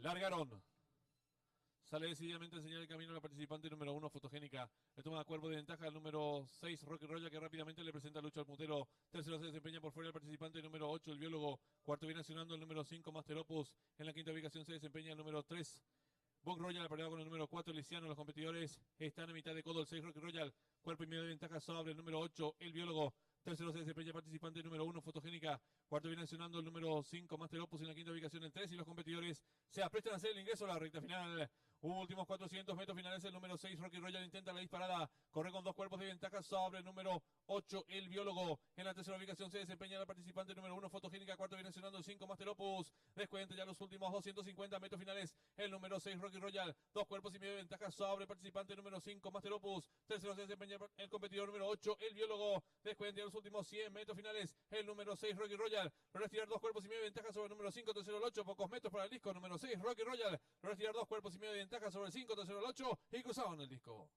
Largaron. Sale decididamente a enseñar el camino a la participante número 1, Fotogénica. Le toma a cuerpo de ventaja al número 6, Rocky Roya, que rápidamente le presenta lucha al puntero. Tercero se desempeña por fuera el participante número 8, el biólogo. Cuarto viene accionando el número 5, Master Opus. En la quinta ubicación se desempeña el número 3, Bob Royal, apareado con el número 4, Lisiano. Los competidores están a mitad de codo. El 6, Rocky Royal. Cuerpo y medio de ventaja sobre el número 8, el biólogo. Tercero se desempeña participante número 1, Fotogénica. Cuarto viene accionando el número 5, Master Opus. En la quinta ubicación el 3. Y los competidores se aprestan a hacer el ingreso a la recta final. Últimos 400 metros finales. El número 6, Rocky Royal, intenta la disparada. Corre con dos cuerpos de ventaja sobre el número 8, el biólogo. En la tercera ubicación se desempeña la participante número 1, Fotogénica. Cuarto viene accionando el 5, Master Opus. Descuenta ya los últimos 250 metros finales. El número 6, Rocky Royal. Dos cuerpos y medio de ventaja sobre el participante número 5, Master Opus. Tercero se desempeña el competidor número 8, el biólogo. Descuenta ya los últimos 100 metros finales. El número 6, Rocky Royal. Logra estirar dos cuerpos y medio de ventaja sobre el número 5, tercero el 8. Pocos metros para el disco. Número 6, Rocky Royal. Logra estirar dos cuerpos y medio de ventaja sobre el 5, tercero el 8. Y cruzaron el disco.